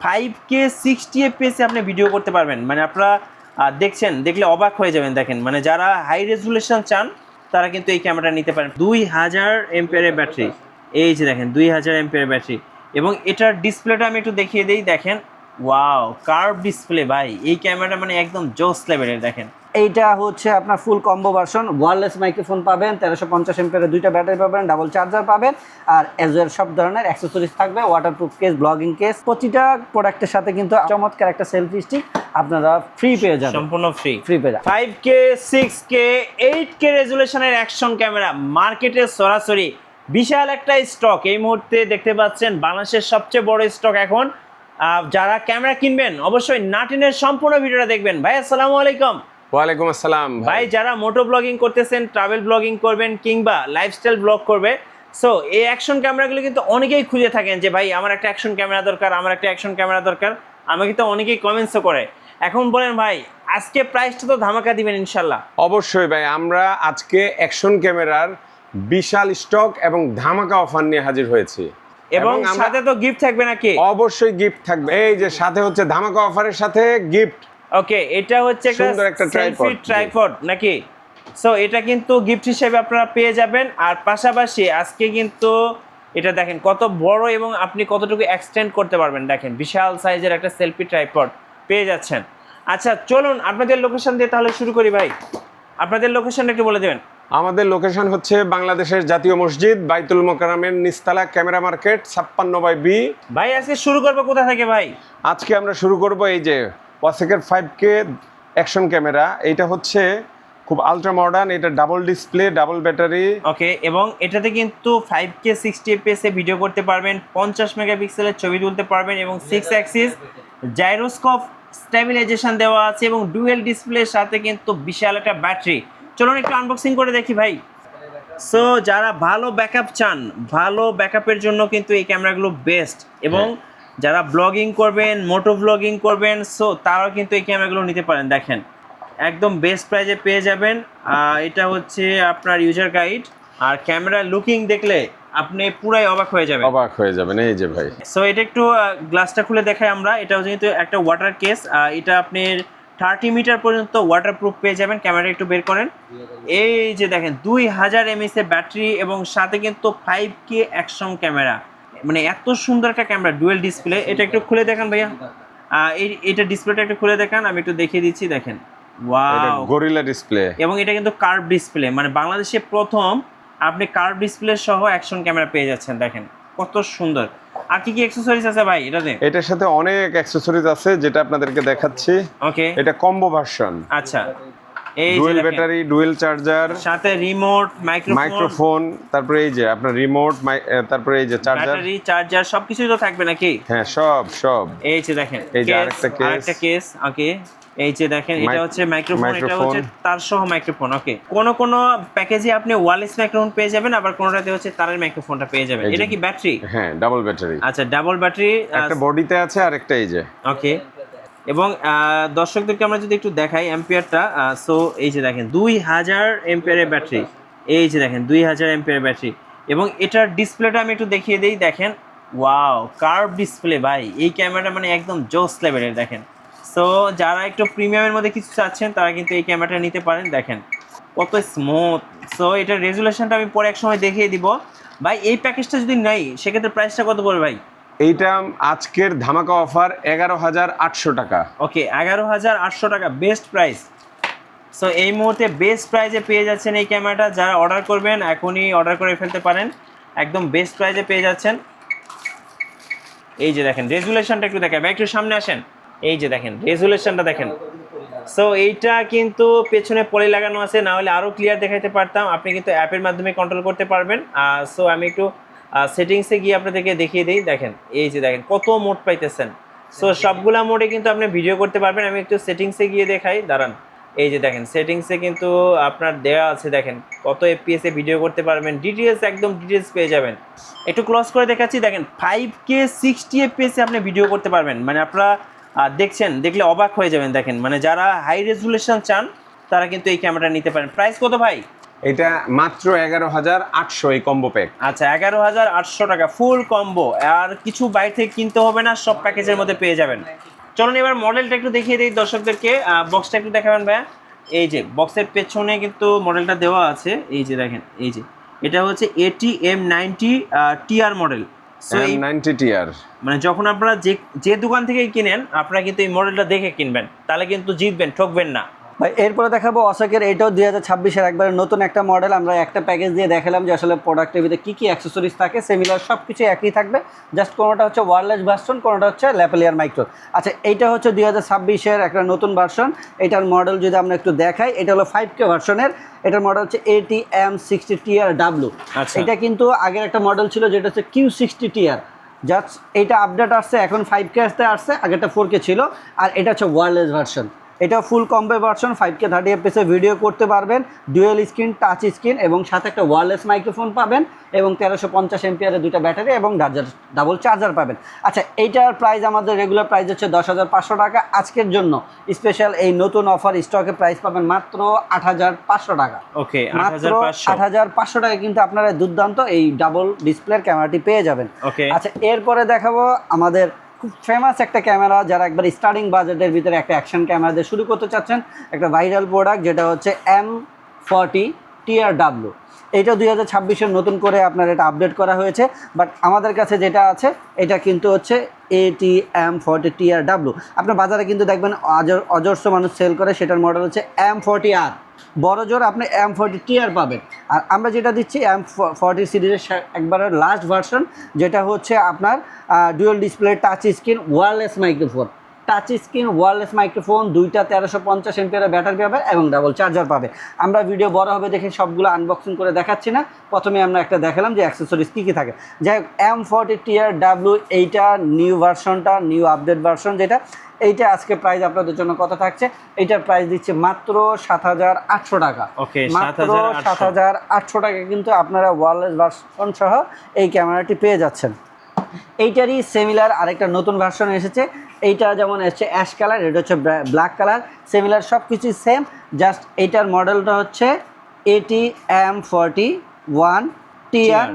5K 60 fps আপনি video করতে পারবেন, মানে আপনারা দেখছেন, দেখলে অবাক হয়ে যাবেন। দেখেন, মানে যারা হাই রেজুলেশন চান তারা কিন্তু এই ক্যামেরাটা নিতে পারেন। 2000 এমপিয়ারের ব্যাটারি, এই যে দেখেন 2000 এমপিয়ারের ব্যাটারি, এবং এটার ডিসপ্লেটা আমি একটু দেখিয়ে দিই। দেখেন, ওয়াও, কার্ভ ডিসপ্লে ভাই, এই ক্যামেরাটা মানে একদম জোস লেভেলের। দেখেন, এইটা হচ্ছে আপনার ফুল কম্বো ভার্সন, ওয়্যারলেস মাইক্রোফোন পাবেন, 1350 এমপিয়ারের দুইটা ব্যাটারি পাবেন, ডাবল চার্জার পাবেন, আর এজওয়েল সব ধরনের অ্যাক্সেসরিজ থাকবে, ওয়াটারপ্রুফ কেস, ব্লগিং কেস। প্রতিটা প্রোডাক্টের সাথে কিন্তু চমৎকার একটা সেলফি স্টিক আপনারা ফ্রি পেয়ে যাবেন, সম্পূর্ণ ফ্রি পেয়ে যাবেন। 5K 6K 8K রেজুলেশনের action camera মার্কেটে সরাসরি বিশাল একটা স্টক এই মুহূর্তে দেখতে পাচ্ছেন। বাংলাদেশের সবচেয়ে বড় স্টক এখন। যারা ক্যামেরা কিনবেন অবশ্যই নাটিনের সম্পূর্ণ ভিডিওটা দেখবেন। ভাই আসসালামু আলাইকুম। ওয়ালাইকুম আসসালাম ভাই, যারা মোটো ব্লগিং করতেছেন, ট্রাভেল ব্লগিং করবেন কিংবা লাইফস্টাইল ব্লগ করবে, সো এই অ্যাকশন ক্যামেরাগুলো কিন্তু অনেকেই খুঁজে থাকেন যে ভাই আমার একটা অ্যাকশন ক্যামেরা দরকার, আমার একটা অ্যাকশন ক্যামেরা দরকার। আমাকে তো অনেকেই কমেন্টসও করে। এখন বলেন ভাই, আজকে প্রাইসটা তো ধামাকা দিবেন ইনশাল্লাহ। অবশ্যই ভাই, আমরা আজকে অ্যাকশন ক্যামেরার বিশাল স্টক এবং ধামাকা অফার নিয়ে হাজির হয়েছি, এবং সাথে তো গিফট থাকবে নাকি? অবশ্যই গিফট থাকবে। এই যে সাথে হচ্ছে ধামাকা অফারের সাথে গিফট। ওকে, এটা হচ্ছে সুন্দর একটা ট্রাইপড নাকি? সো এটা কিন্তু গিফট হিসেবে আপনারা পেয়ে যাবেন। আর পাশাপাশি আজকে কিন্তু এটা দেখেন কত বড় এবং আপনি কতটুকু এক্সটেন্ড করতে পারবেন। দেখেন, বিশাল সাইজের একটা সেলফি ট্রাইপড পেয়ে যাচ্ছেন। আচ্ছা, চলুন আপনাদের লোকেশন দিয়ে তাহলে শুরু করি। ভাই, আপনাদের লোকেশনটা একটু বলে দেবেন। আমাদের লোকেশন হচ্ছে বাংলাদেশের জাতীয় মসজিদ বাইতুল মোকাররমের নিচতলা, ক্যামেরা মার্কেট 56/B। ভাই, আজকে শুরু করবো কোথা থেকে ভাই? আজকে আমরা শুরু করব এই যে ওয়াসেকের 5K অ্যাকশন ক্যামেরা। এইটা হচ্ছে খুব আলট্রা মডার্ন, এটা ডাবল ডিসপ্লে, ডাবল ব্যাটারি। ওকে, এবং এটাতে কিন্তু 5K 60 fps এ ভিডিও করতে পারবেন, 50 মেগাপিক্সেলের ছবি তুলতে পারবেন, এবং 6 অ্যাক্সিস জাইরোস্কোপ স্টেবিলাইজেশন দেওয়া আছে, এবং ডুয়েল ডিসপ্লের সাথে কিন্তু বিশাল একটা ব্যাটারি। চলুন একটু আনবক্সিং করে দেখি ভাই। সো যারা ভালো ব্যাকআপ চান, ভালো ব্যাকআপের জন্য কিন্তু এই ক্যামেরাগুলো বেস্ট, এবং যারা ব্লগিং করবেন, মোটো ব্লগিং করবেন, সো তারাও কিন্তু এই ক্যামেরাগুলো নিতে পারেন। দেখেন, একদম বেস্ট প্রাইজে পেয়ে যাবেন। এটা হচ্ছে আপনার ইউজার গাইড, আর ক্যামেরা লুকিং দেখলে আপনি পুরাই অবাক হয়ে যাবেন। এই যে ভাই, সো এটা একটু গ্লাসটা খুলে দেখাই আমরা। এটা যেহেতু একটা ওয়াটার কেস, এটা আপনি 30 মিটার পর্যন্ত ওয়াটারপ্রুফ পেয়ে যাবেন। ক্যামেরা একটু বের করেন। এই যে দেখেন 2000 mAh এর ব্যাটারি, এবং সাথে কিন্তু 5K অ্যাকশন ক্যামেরা, মানে এত সুন্দর একটা ক্যামেরা, ডুয়েল ডিসপ্লে। এটা একটু খুলে দেখান ভাইয়া, এটা ডিসপ্লেটা একটু খুলে দেখান, আমি একটু দেখিয়ে দিচ্ছি। দেখেন, ওয়াও, গরিলা ডিসপ্লে, এবং এটা কিন্তু কার্ভ ডিসপ্লে, মানে বাংলাদেশে প্রথম আপনি কার্ভ ডিসপ্লে সহ অ্যাকশন ক্যামেরা পেয়ে যাচ্ছেন। দেখেন কত সুন্দর। আর কি কি অ্যাকসেসরিজ আছে ভাই এটাতে? এটার সাথে অনেক অ্যাকসেসরিজ আছে যেটা আপনাদেরকে দেখাচ্ছি। ওকে, এটা কম্বো ভার্সন। আচ্ছা, এই ডুয়েল ব্যাটারি, ডুয়েল চার্জার, সাথে রিমোট, মাইক্রোফোন, তারপরে এই যে আপনার রিমোট, তারপরে এই যে চার্জার, ব্যাটারি, চার্জার সবকিছুই তো থাকবে নাকি? হ্যাঁ, সব। এই যে দেখেন, এই যে আরেকটা কেস। ওকে, এই যে দেখেন, এটা হচ্ছে মাইক্রোফোন, এটা হচ্ছে তার সহ মাইক্রোফোন। ওকে, কোন প্যাকেজে আপনি ওয়্যারলেস মাইক্রোফোন পেয়ে যাবেন, আবার কোনটাতে হচ্ছে তারের মাইক্রোফোনটা পেয়ে যাবেন। এটা কি ব্যাটারি? হ্যাঁ, ডাবল ব্যাটারি। আচ্ছা, ডাবল ব্যাটারি, একটা বডিতে আছে আর একটা এই যে। ওকে, এবং দর্শকদেরকে আমরা যদি একটু দেখাই অ্যাম্পিয়ারটা, সো এই যে দেখেন 2000 এমপিয়ারের ব্যাটারি, এই যে দেখেন 2000 এমপিয়ারের ব্যাটারি, এবং এটার ডিসপ্লেটা আমি একটু দেখিয়ে দিই। দেখেন, ওয়াও, কার্ভ ডিসপ্লে ভাই, এই ক্যামেরাটা মানে একদম জোস লেভেলের। দেখেন, সো যারা একটু প্রিমিয়ামের মধ্যে কিছু চাচ্ছেন তারা কিন্তু এই ক্যামেরাটা নিতে পারেন। দেখেন কত স্মুথ। সো এটার রেজুলেশনটা আমি পরে এক সময় দেখিয়ে দিব ভাই। এই প্যাকেজটা যদি নেই সেক্ষেত্রে প্রাইসটা কত পড়বে ভাই? এইটা আজকের ধামাকা অফার 11,800 টাকা। ওকে, 11,800 টাকা বেস্ট প্রাইস। সো এই মুহূর্তে বেস্ট প্রাইজে পেয়ে যাচ্ছেন এই ক্যামেরাটা। যারা অর্ডার করবেন এখনই অর্ডার করে ফেলতে পারেন, একদম বেস্ট প্রাইজে পেয়ে যাচ্ছেন। এই যে দেখেন রেজুলেশনটা একটু দেখেন, একটু সামনে আসেন। এই যে দেখেন রেজুলেশনটা দেখেন। সো এইটা কিন্তু পেছনে পলি লাগানো আছে, না হলে আরও ক্লিয়ার দেখাতে পারতাম। আপনি কিন্তু অ্যাপের মাধ্যমে কন্ট্রোল করতে পারবেন। সো আমি একটু সেটিংসে গিয়ে আপনাদেরকে দেখিয়ে দিই। দেখেন, এই যে দেখেন কত মোড পাইতেছেন। সো সবগুলা মোডে কিন্তু আপনি ভিডিও করতে পারবেন। আমি একটু সেটিংসে গিয়ে দেখাই, দাঁড়ান। এই যে দেখেন সেটিংসে কিন্তু আপনার দেওয়া আছে, দেখেন কত এফপিএস এ ভিডিও করতে পারবেন, ডিটেলস, একদম ডিটেলস পেয়ে যাবেন। একটু ক্লোজ করে দেখাচ্ছি। দেখেন 5K 60 fps এ আপনি ভিডিও করতে পারবেন, মানে আপনারা দেখছেন, দেখলে অবাক হয়ে যাবেন। দেখেন, মানে যারা হাই রেজুলেশন চান তারা কিন্তু এই ক্যামেরাটা নিতে পারেন। প্রাইস কত ভাই? এটা মাত্র 11,800 এই কম্বো প্যাক। আচ্ছা 11,800 টাকা ফুল কম্বো, আর কিছু বাইরে থেকে কিনতে হবে না, সব প্যাকেজের মধ্যে পেয়ে যাবেন। চলুন এবার মডেলটা একটু দেখিয়ে দিই দর্শকদেরকে, বক্সটা একটু দেখাবেন ভাইয়া। এই যে বক্সের পেছনে কিন্তু মডেলটা দেওয়া আছে, এই যে দেখেন, এই যে এটা হচ্ছে ATM90 TR মডেল। সো এই M90 TR মানে যখন আপনারা যে দোকান থেকেই কিনেন আপনারা কিন্তু এই মডেলটা দেখে কিনবেন, তাহলে কিন্তু জিতবেন, ঠকবেন না। ভাই এরপরে দেখাবো অশোকের, এটাও 2026-এর একবারে নতুন একটা মডেল। আমরা একটা প্যাকেজ দিয়ে দেখালাম যে আসলে প্রোডাক্টের ভিতরে কী কী অ্যাক্সেসরিজ থাকে, সিমিলার সব কিছু একই থাকবে, জাস্ট কোনোটা হচ্ছে ওয়্যারলেস ভার্সন, কোনোটা হচ্ছে ল্যাপেলিয়ার মাইক্রো। আচ্ছা এইটা হচ্ছে 2026-এর একটা নতুন ভার্সন। এটার মডেল যদি আমরা একটু দেখাই, এটা হলো 5K ভার্সনের, এটার মডেল হচ্ছে ATM60 TRW। এটা কিন্তু আগের একটা মডেল ছিল যেটা হচ্ছে Q60 TR, জাস্ট এইটা আপডেট আসছে, এখন 5K আসছে, আগেরটা 4K ছিল। আর এটা হচ্ছে ওয়্যারলেস ভার্সন, এটা ফুল combo version, 5K 30 fps video করতে পারবেন, ডুয়েল স্ক্রিন টাচ স্ক্রিন এবং সাথে একটা ওয়্যারলেস মাইক্রোফোন পাবেন এবং 1350 এমপিআরের দুইটা ব্যাটারি এবং ডাবল চার্জার পাবেন। আচ্ছা এইটার প্রাইস আমাদের রেগুলার প্রাইস হচ্ছে 10,500 টাকা। আজকের জন্য স্পেশাল এই নতুন অফার স্টকে প্রাইস পাবেন মাত্র 8,500 টাকা। ওকে, মাত্র 8,500 টাকা কিন্তু আপনারা দুর্দান্ত এই ডাবল ডিসপ্লের ক্যামেরাটি পেয়ে যাবেন। ওকে, আচ্ছা এরপরে দেখাবো আমাদের খুব ফেমাস একটা ক্যামেরা, যারা একবার স্টার্টিং বাজেটের ভিতরে একটা অ্যাকশন ক্যামেরা দিয়ে শুরু করতে চাচ্ছেন, একটা ভাইরাল প্রোডাক্ট যেটা হচ্ছে M40 TRW। এইটা 2026-এর নতুন করে আপনার এটা আপডেট করা হয়েছে, বাট আমাদের কাছে যেটা আছে এটা কিন্তু হচ্ছে ATM40 TRW। আপনার বাজারে কিন্তু দেখবেন অজস্র মানুষ সেল করে, সেটার মডেল হচ্ছে M40R, বড় জোর আপনি M40 TR পাবেন। আর আমরা যেটা দিচ্ছি M40 সিরিজের একবারে লাস্ট ভার্সন, যেটা হচ্ছে আপনার dual display touch screen wireless microphone, touch screen wireless microphone, দুইটা 1350 এমপিআরের ব্যাটারি পাবে এবং ডাবল চার্জার পাবে। আমরা ভিডিও বড় হবে দেখে সবগুলো আনবক্সিং করে দেখাচ্ছি না, প্রথমে আমরা একটা দেখালাম যে অ্যাক্সেসরিজ কী কী থাকে। যাই হোক M40 TRW এইটা নিউ ভার্সনটা, নিউ আপডেট ভার্সন যেটা, এইটা আজকে প্রাইস আপনাদের জন্য কত থাকছে, এইটার প্রাইস দিচ্ছে মাত্র 7,800 টাকা। ওকে, মাত্র 7,800 টাকা কিন্তু আপনারা ওয়্যারলেস ভার্সন সহ এই ক্যামেরাটি পেয়ে যাচ্ছেন। এইটারই সিমিলার আরেকটা নতুন ভার্সন এসেছে, এইটা যেমন এসছে অ্যাশ কালার, এটা হচ্ছে ব্ল্যাক কালার, সিমিলার সব কিছুই সেম, জাস্ট এইটার মডেলটা হচ্ছে ATM41 TR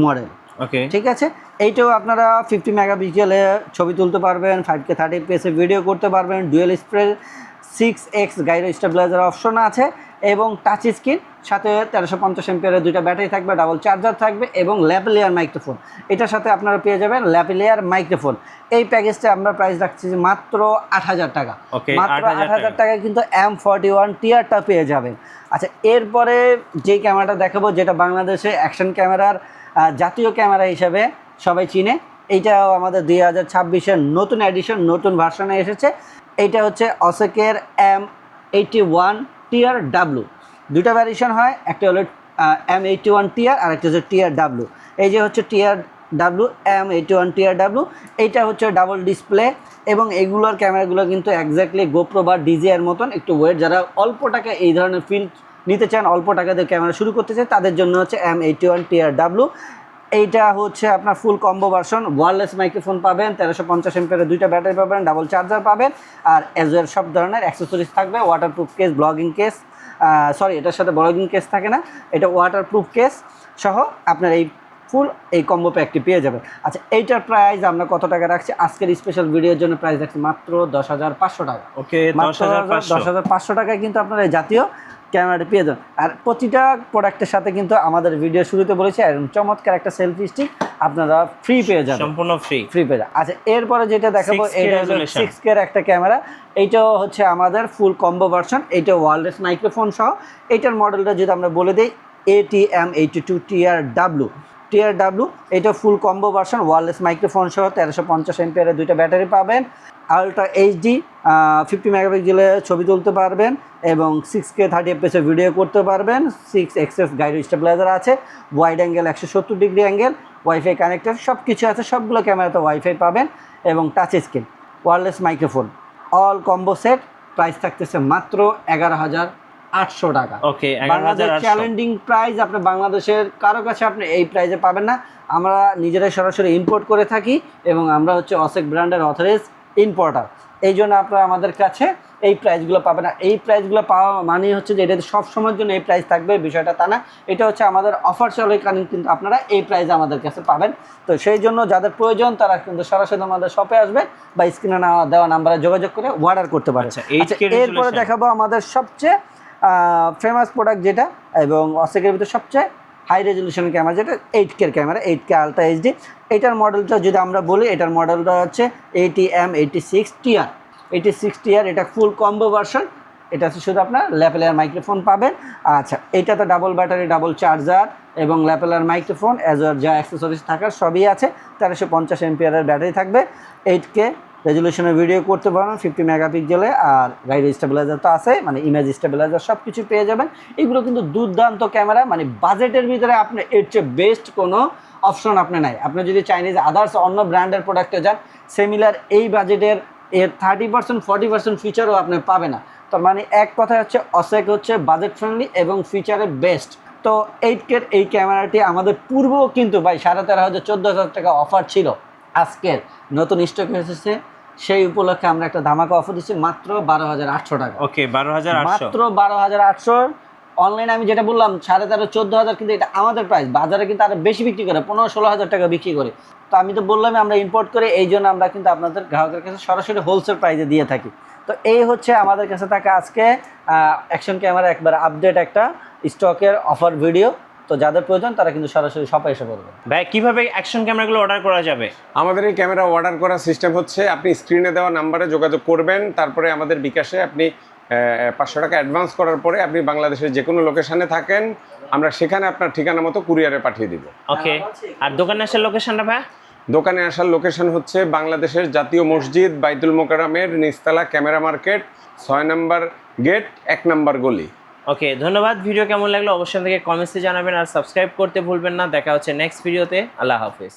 মডেল। ওকে, ঠিক আছে, এইটাও আপনারা 50 মেগাপিক্সেলে ছবি তুলতে পারবেন, 5K 30 fps ভিডিও করতে পারবেন, dual spray 6x gyro stabiliser option আছে এবং টাচ স্ক্রিন, সাথে 1350 এমপিআরের দুইটা ব্যাটারি থাকবে, ডাবল চার্জার থাকবে এবং ল্যাপেলিয়ার মাইক্রোফোন। এটার সাথে আপনারা পেয়ে যাবেন ল্যাপেলিয়ার মাইক্রোফোন। এই প্যাকেজটা আমরা প্রাইস রাখছি মাত্র 8,000 টাকা। মাত্র 8,000 টাকায় কিন্তু M41 TRটা পেয়ে যাবেন। আচ্ছা এরপরে যে ক্যামেরাটা দেখাবো, যেটা বাংলাদেশে অ্যাকশন ক্যামেরার জাতীয় ক্যামেরা হিসেবে সবাই চিনে, এইটাও আমাদের 2026-এর নতুন এডিশন, নতুন ভার্সনে এসেছে। এইটা হচ্ছে অশোকের M81 TRW। দুইটা ভ্যারিয়েশন হয়, একটা হলো M81 TR আর একটা হচ্ছে TRW। এই যে হচ্ছে TRW, M81 TRW, এইটা হচ্ছে ডাবল ডিসপ্লে এবং এইগুলোর ক্যামেরাগুলো কিন্তু এক্স্যাক্টলি গোপ্রো বা DJI-এর মতন একটু ওয়েট। যারা অল্প টাকা এই ধরনের ফিল নিতে চান, অল্প টাকা দিয়ে ক্যামেরা শুরু করতে চান, তাদের জন্য হচ্ছে M81 TRW। এইটা হচ্ছে আপনার ফুল কম্বো ভার্সন, ওয়্যারলেস মাইক্রোফোন পাবেন, 1350 এমপিআরের দুইটা ব্যাটারি পাবেন, ডাবল চার্জার পাবেন, আর অ্যাজওয়েল সব ধরনের অ্যাক্সেসরিজ থাকবে, waterproof case, blogging case, sorry এটার সাথে ব্লগিং কেস থাকে না, এটা ওয়াটারপ্রুফ কেস সহ আপনার এই ফুল এই কম্বো প্যাকটি পেয়ে যাবেন। আচ্ছা এইটার প্রাইস আমরা কত টাকা রাখছি আজকের স্পেশাল ভিডিওর জন্য, প্রাইস রাখছি মাত্র 10,500 টাকা। ওকে, মাত্র 10,500 টাকায় কিন্তু আপনারা এই জাতীয় ক্যামেরাটি পেয়ে যাবেন। আর প্রতিটা প্রোডাক্টের সাথে কিন্তু আমাদের ভিডিও শুরুতে বলেছি এরকম চমৎকার একটা সেলফি স্টিক আপনারা ফ্রি পেয়ে যাবেন, সম্পূর্ণ ফ্রি পেয়ে যাবেন। আচ্ছা এরপরে যেটা দেখাবো, 6K এটা হলো 6K এর একটা ক্যামেরা, এইটাও হচ্ছে আমাদের ফুল কম্বো ভার্সন, এইটা ওয়্যারলেস মাইক্রোফোন সহ। এইটার মডেলটা যদি আমরা বলে দিই ATM82 TRW, এটা ফুল কম্বো ভার্সন, ওয়্যারলেস মাইক্রোফোন সহ, 1350 এমপিআরের দুইটা ব্যাটারি পাবেন, আলট্রা HD 50 মেগাপিক্সেলে ছবি তুলতে পারবেন এবং 6K 30 fps ভিডিও করতে পারবেন, 6x গাইরো স্টেবিলাইজার আছে, wide angle 170 degree angle, wifi connected সব কিছু আছে, সবগুলো ক্যামেরাতে ওয়াইফাই পাবেন এবং touch screen, wireless microphone, all combo set. Price থাকতেছে মাত্র 11,800 টাকা। ওকে, বাংলাদেশ চ্যালেঞ্জিং প্রাইস, আপনি বাংলাদেশের কারো কাছে আপনি এই প্রাইসে পাবেন না। আমরা নিজেরাই সরাসরি ইম্পোর্ট করে থাকি এবং আমরা হচ্ছে অশোক ব্র্যান্ডের অথরাইজ ইম্পোর্টার, এই জন্য আপনারা আমাদের কাছে এই প্রাইসগুলো পাবেন না। এই প্রাইসগুলো পাওয়া মানেই হচ্ছে যে এটা সব সময়ের জন্য এই প্রাইস থাকবে, বিষয়টা তা না। এটা হচ্ছে আমাদের অফার চলাকালীন কিন্তু আপনারা এই প্রাইসে আমাদের কাছে পাবেন। তো সেই জন্য যাদের প্রয়োজন তারা কিন্তু সরাসরি আমাদের শপে আসবে বা স্ক্রিনে দেওয়া নাম্বারে যোগাযোগ করে অর্ডার করতে পারে। আচ্ছা, এরপরে দেখাবো আমাদের সবচেয়ে ফেমাস প্রোডাক্ট যেটা এবং অসেকের ভিতরে সবচেয়ে হাই রেজলিউশন ক্যামেরা, যেটা 8K camera, 8K ultra HD. এটার মডেলটা যদি আমরা বলি, এটার মডেলটা হচ্ছে ATM86TR। 86TR এটা ফুল কম্বো ভার্সন। এটা হচ্ছে শুধু আপনার ল্যাপেলার মাইক্রোফোন পাবেন। আচ্ছা, এইটাতে ডাবল ব্যাটারি, ডাবল চার্জার এবং ল্যাপেলার মাইক্রোফোন যা অ্যাক্সেসরিজ থাকার সবই আছে। 1350 এমপিআরের ব্যাটারি থাকবে। 8K রেজলিউশনের ভিডিও করতে পারবেন 50 মেগাপিক্সেলে। আর গাইড স্টেবিলাইজার তো আছে, মানে ইমেজ স্টেবিলাইজার সব কিছু পেয়ে যাবেন। এগুলো কিন্তু দুর্দান্ত ক্যামেরা, মানে বাজেটের ভিতরে আপনি এর চেয়ে বেস্ট কোনো অপশন আপনি নাই। আপনি যদি চাইনিজ আদার্স অন্য ব্র্যান্ডের প্রোডাক্টে যান, সিমিলার এই বাজেটের এর 30% 40% ফিচারও আপনি পাবে না। তার মানে এক কথায় হচ্ছে অসেক হচ্ছে বাজেট ফ্রেন্ডলি এবং ফিচারে বেস্ট। তো 8K এই ক্যামেরাটি আমাদের পূর্বেও কিন্তু ভাই 13,500 14,000 টাকা অফার ছিল। আজকের নতুন স্টক এসেছে, সেই উপলক্ষে আমরা একটা ধামাকা অফার দিচ্ছি মাত্র 12,800 টাকা। ওকে, 12,800 মাত্র 12,800। অনলাইনে আমি যেটা বললাম 13,500 14,000, কিন্তু এটা আমাদের প্রাইস। বাজারে কিন্তু আরো বেশি বিক্রি করে, 15-16,000 টাকা বিক্রি করে। তো আমি তো বললামই আমরা ইম্পোর্ট করে, এই জন্য আমরা কিন্তু আপনাদের গ্রাহকের কাছে সরাসরি হোলসেল প্রাইসে দিয়ে থাকি। তো এই হচ্ছে আমাদের কাছে থাকা আজকে অ্যাকশন ক্যামেরা একবার আপডেট একটা স্টকের অফার ভিডিও। তো যাদের প্রয়োজন তারা কিন্তু সরাসরি শপে এসে পড়বে। ভাই কিভাবে অ্যাকশন ক্যামেরাগুলো অর্ডার করা যাবে? আমাদের এই ক্যামেরা অর্ডার করার সিস্টেম হচ্ছে, আপনি স্ক্রিনে দেওয়া নাম্বারে যোগাযোগ করবেন, তারপরে আমাদের বিকাশে আপনি 500 টাকা অ্যাডভান্স করার পরে আপনি বাংলাদেশের যে কোনো লোকেশানে থাকেন, আমরা সেখানে আপনার ঠিকানা মতো কুরিয়ারে পাঠিয়ে দিব। ওকে, আর দোকানে আসার লোকেশনটা ভাই? দোকানে আসার লোকেশন হচ্ছে বাংলাদেশের জাতীয় মসজিদ বাইতুল মোকাররমের নিচতলা ক্যামেরা মার্কেট, 6 নম্বর গেট, 1 নম্বর গলি। ওকে, ধন্যবাদ। ভিডিও কেমন লাগলো অবশ্যই থেকে কমেন্টসে জানাবেন আর সাবস্ক্রাইব করতে ভুলবেন না। দেখা হচ্ছে নেক্সট ভিডিওতে। আল্লাহ হাফেজ।